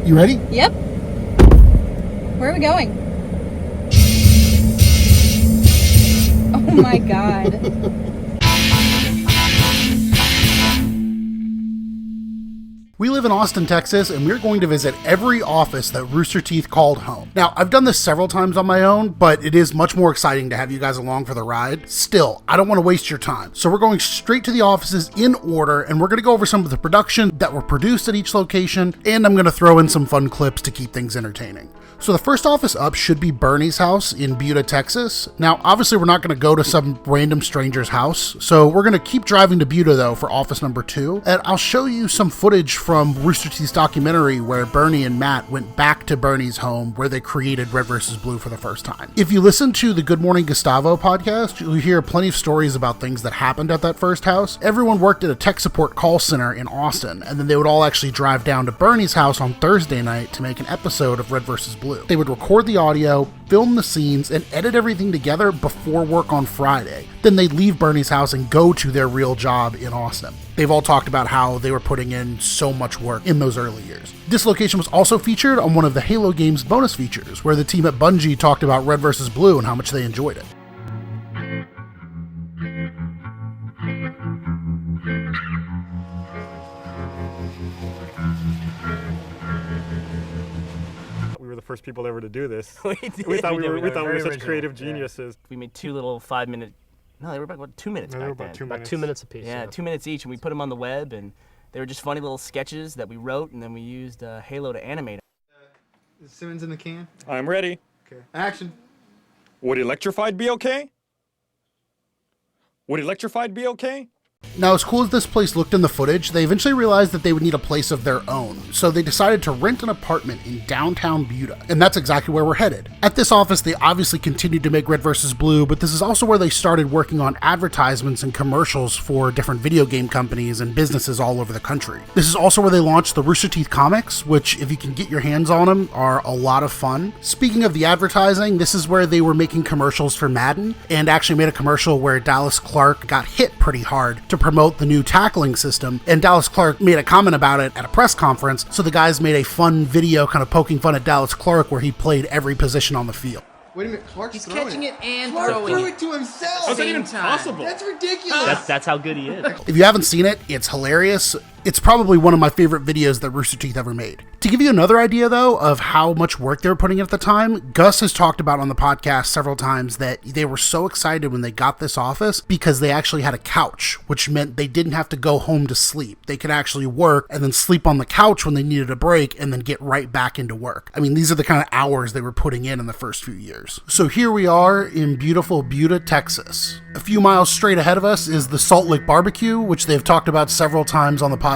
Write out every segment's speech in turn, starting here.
You ready? Yep. Where are we going? Oh my god. We live in Austin, Texas, and we're going to visit every office that Rooster Teeth called home. Now, I've done this several times on my own, but it is much more exciting to have you guys along for the ride. Still, I don't want to waste your time. So we're going straight to the offices in order, and we're going to go over some of the production that were produced at each location, and I'm going to throw in some fun clips to keep things entertaining. So the first office up should be Bernie's house in Buda, Texas. Now, obviously, we're not going to go to some random stranger's house, so we're going to keep driving to Buda, though, for office number 2, and I'll show you some footage from Rooster Teeth's documentary where Bernie and Matt went back to Bernie's home where they created Red vs. Blue for the first time. If you listen to the Good Morning Gustavo podcast, you'll hear plenty of stories about things that happened at that first house. Everyone worked at a tech support call center in Austin, and then they would all actually drive down to Bernie's house on Thursday night to make an episode of Red vs. Blue. They would record the audio, film the scenes, and edit everything together before work on Friday. Then they'd leave Bernie's house and go to their real job in Austin. They've all talked about how they were putting in so much work in those early years. This location was also featured on one of the Halo games bonus features, where the team at Bungie talked about Red vs. Blue and how much they enjoyed it. First people ever to do this. We thought we were such original. creative geniuses. We made 2 little 5-minute. No, they were about 2 minutes back then. About 2 minutes apiece. Yeah, 2 minutes each, and we put them on the web, and they were just funny little sketches that we wrote, and then we used Halo to animate. Is Simmons in the can? I'm ready. Okay. Action. Would electrified be okay? Would electrified be okay? Now, as cool as this place looked in the footage, they eventually realized that they would need a place of their own, so they decided to rent an apartment in downtown Buda, and that's exactly where we're headed. At this office, they obviously continued to make Red vs. Blue, but this is also where they started working on advertisements and commercials for different video game companies and businesses all over the country. This is also where they launched the Rooster Teeth comics, which, if you can get your hands on them, are a lot of fun. Speaking of the advertising, this is where they were making commercials for Madden, and actually made a commercial where Dallas Clark got hit pretty hard to promote the new tackling system, and Dallas Clark made a comment about it at a press conference, so the guys made a fun video kind of poking fun at Dallas Clark where he played every position on the field. Wait a minute, Clark's He's throwing catching it and Clark throwing threw it. it to himself. How's that even possible? That's ridiculous. That's how good he is. If you haven't seen it, it's hilarious. It's probably one of my favorite videos that Rooster Teeth ever made. To give you another idea, though, of how much work they were putting in at the time, Gus has talked about on the podcast several times that they were so excited when they got this office because they actually had a couch, which meant they didn't have to go home to sleep. They could actually work and then sleep on the couch when they needed a break and then get right back into work. I mean, these are the kind of hours they were putting in the first few years. So here we are in beautiful Buda, Texas. A few miles straight ahead of us is the Salt Lick Barbecue, which they've talked about several times on the podcast.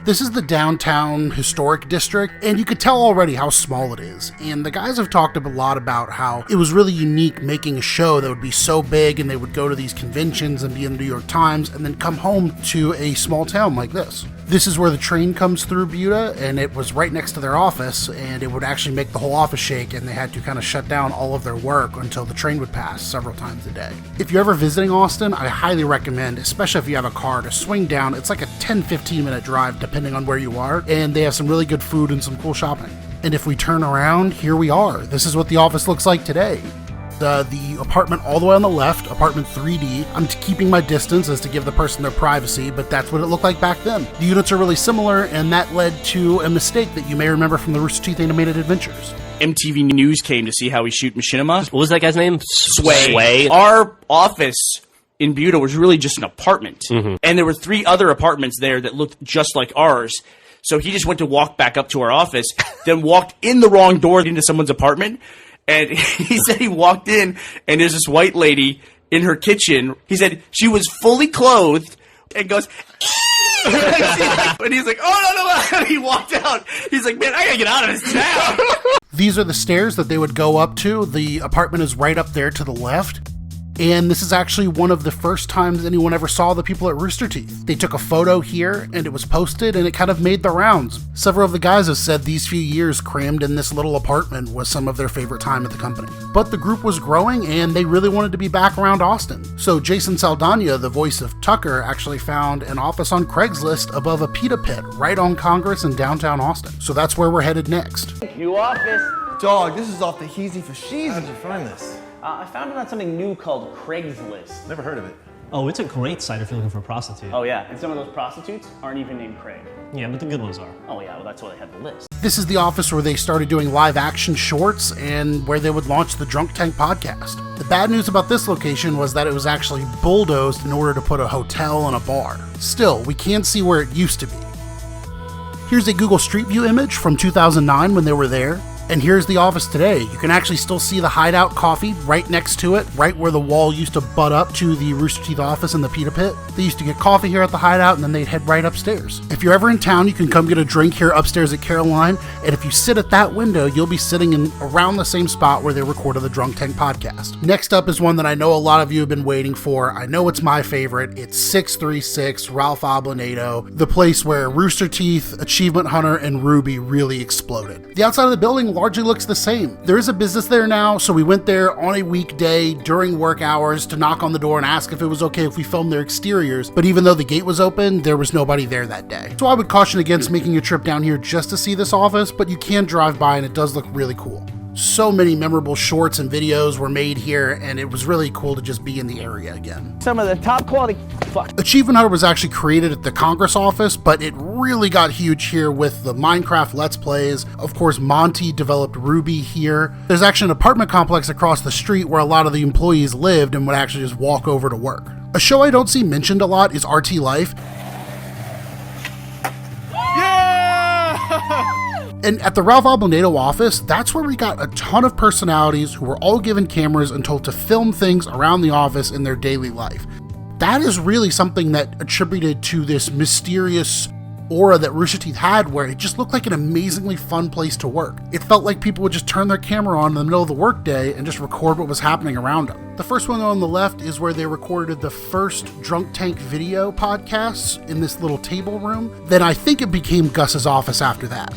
This is the downtown historic district, and you could tell already how small it is. And the guys have talked a lot about how it was really unique making a show that would be so big, and they would go to these conventions and be in the New York Times, and then come home to a small town like this. This is where the train comes through Buda, and it was right next to their office, and it would actually make the whole office shake, and they had to kind of shut down all of their work until the train would pass several times a day. If you're ever visiting Austin, I highly recommend, especially if you have a car, to swing down. It's like a 10-15 minute drive depending on where you are, and they have some really good food and some cool shopping. And if we turn around, here we are. This is what the office looks like today. The apartment all the way on the left, apartment 3D. I'm keeping my distance as to give the person their privacy, but that's what it looked like back then. The units are really similar, and that led to a mistake that you may remember from the Rooster Teeth Animated Adventures. MTV News came to see how we shoot machinima. What was that guy's name? Sway. Our office in Buda was really just an apartment. Mm-hmm. And there were 3 other apartments there that looked just like ours. So he just went to walk back up to our office, then walked in the wrong door into someone's apartment. And he said he walked in, and there's this white lady in her kitchen. He said she was fully clothed and goes, and he's like, oh, no. And he walked out. He's like, man, I gotta get out of this town. These are the stairs that they would go up to. The apartment is right up there to the left. And this is actually one of the first times anyone ever saw the people at Rooster Teeth. They took a photo here and it was posted and it kind of made the rounds. Several of the guys have said these few years crammed in this little apartment was some of their favorite time at the company. But the group was growing and they really wanted to be back around Austin. So Jason Saldana, the voice of Tucker, actually found an office on Craigslist above a pita pit right on Congress in downtown Austin. So that's where we're headed next. New office. Dog, this is off the heezy for sheezy. How'd you find this? I found it on something new called Craigslist. Never heard of it. Oh, it's a great site if you're looking for a prostitute. Oh yeah, and some of those prostitutes aren't even named Craig. Yeah, but the good ones are. Oh yeah, well that's why they have the list. This is the office where they started doing live action shorts and where they would launch the Drunk Tank podcast. The bad news about this location was that it was actually bulldozed in order to put a hotel and a bar. Still, we can't see where it used to be. Here's a Google Street View image from 2009 when they were there. And here's the office today. You can actually still see the Hideout Coffee right next to it, right where the wall used to butt up to the Rooster Teeth office in the pita pit. They used to get coffee here at the Hideout and then they'd head right upstairs. If you're ever in town, you can come get a drink here upstairs at Caroline. And if you sit at that window, you'll be sitting in around the same spot where they recorded the Drunk Tank podcast. Next up is one that I know a lot of you have been waiting for. I know it's my favorite. It's 636 Ralph Ablanedo, the place where Rooster Teeth, Achievement Hunter, and Ruby really exploded. The outside of the building largely looks the same. There is a business there now, so we went there on a weekday during work hours to knock on the door and ask if it was okay if we filmed their exteriors, but even though the gate was open, there was nobody there that day. So I would caution against making a trip down here just to see this office, but you can drive by and it does look really cool. So many memorable shorts and videos were made here, and it was really cool to just be in the area again. Some of the top quality. Fuck. Achievement Hunter was actually created at the Congress office, but it really got huge here with the Minecraft Let's Plays. Of course, Monty developed Ruby here. There's actually an apartment complex across the street where a lot of the employees lived and would actually just walk over to work. A show I don't see mentioned a lot is RT Life. And at the Ralph Ablanedo office, that's where we got a ton of personalities who were all given cameras and told to film things around the office in their daily life. That is really something that attributed to this mysterious aura that Rooster Teeth had, where it just looked like an amazingly fun place to work. It felt like people would just turn their camera on in the middle of the workday and just record what was happening around them. The first one on the left is where they recorded the first Drunk Tank video podcasts in this little table room. Then I think it became Gus's office after that.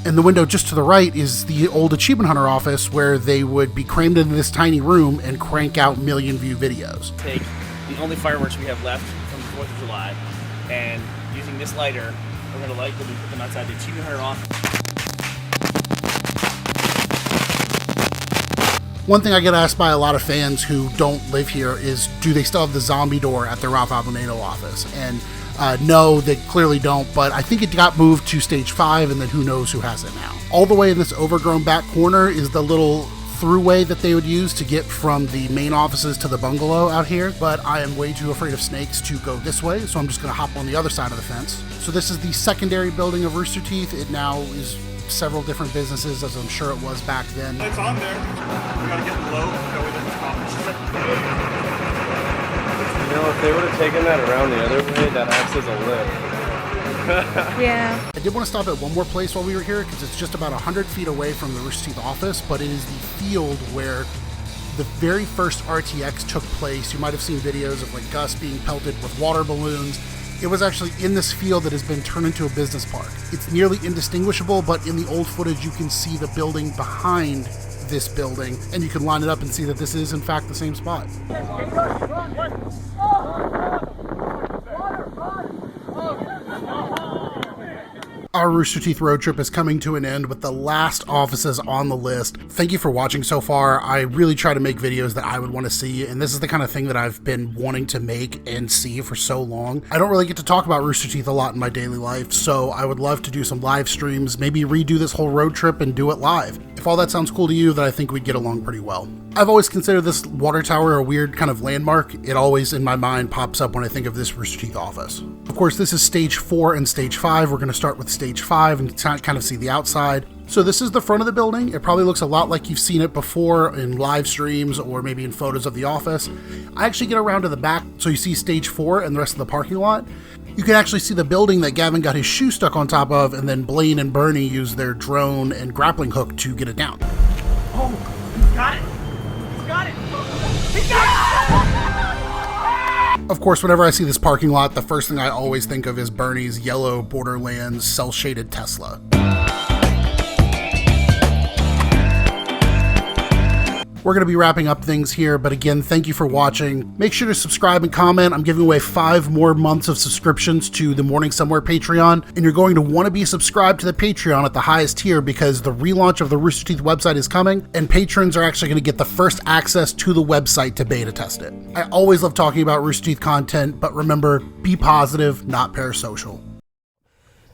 And the window just to the right is the old Achievement Hunter office where they would be crammed into this tiny room and crank out million-view videos. Take the only fireworks we have left from the 4th of July, and using this lighter, we're going to light them and put them outside the Achievement Hunter office. One thing I get asked by a lot of fans who don't live here is, do they still have the zombie door at the Ralph Ablanedo office? And no, they clearly don't, but I think it got moved to stage 5, and then who knows who has it now. All the way in this overgrown back corner is the little throughway that they would use to get from the main offices to the bungalow out here, but I am way too afraid of snakes to go this way, so I'm just going to hop on the other side of the fence. So this is the secondary building of Rooster Teeth. It now is several different businesses, as I'm sure it was back then. It's on there. We gotta get low. Go with it. You know, if they would have taken that around the other way, that acts as a lift. Yeah. I did want to stop at one more place while we were here, because it's just about 100 feet away from the Rooster Teeth office, but it is the field where the very first RTX took place. You might have seen videos of like Gus being pelted with water balloons. It was actually in this field that has been turned into a business park. It's nearly indistinguishable, but in the old footage you can see the building behind this building, and you can line it up and see that this is in fact the same spot. Our Rooster Teeth road trip is coming to an end with the last offices on the list. Thank you for watching so far. I really try to make videos that I would want to see, and this is the kind of thing that I've been wanting to make and see for so long. I don't really get to talk about Rooster Teeth a lot in my daily life, so I would love to do some live streams, maybe redo this whole road trip and do it live. If all that sounds cool to you, then I think we'd get along pretty well. I've always considered this water tower a weird kind of landmark. It always in my mind pops up when I think of this Rooster Teeth office. Of course, this is stage 4 and stage 5. We're going to start with stage 5 and kind of see the outside. So this is the front of the building. It probably looks a lot like you've seen it before in live streams or maybe in photos of the office. I actually get around to the back so you see stage 4 and the rest of the parking lot. You can actually see the building that Gavin got his shoe stuck on top of, and then Blaine and Bernie used their drone and grappling hook to get it down. Oh, he's got it. He's got it. Of course, whenever I see this parking lot, the first thing I always think of is Bernie's yellow Borderlands cel-shaded Tesla. We're going to be wrapping up things here, but again, thank you for watching. Make sure to subscribe and comment. I'm giving away 5 more months of subscriptions to the Morning Somewhere Patreon, and you're going to want to be subscribed to the Patreon at the highest tier because the relaunch of the Rooster Teeth website is coming, and patrons are actually going to get the first access to the website to beta test it. I always love talking about Rooster Teeth content, but remember, be positive, not parasocial.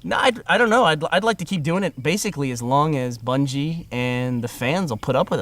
No, I don't know. I'd like to keep doing it basically as long as Bungie and the fans will put up with it.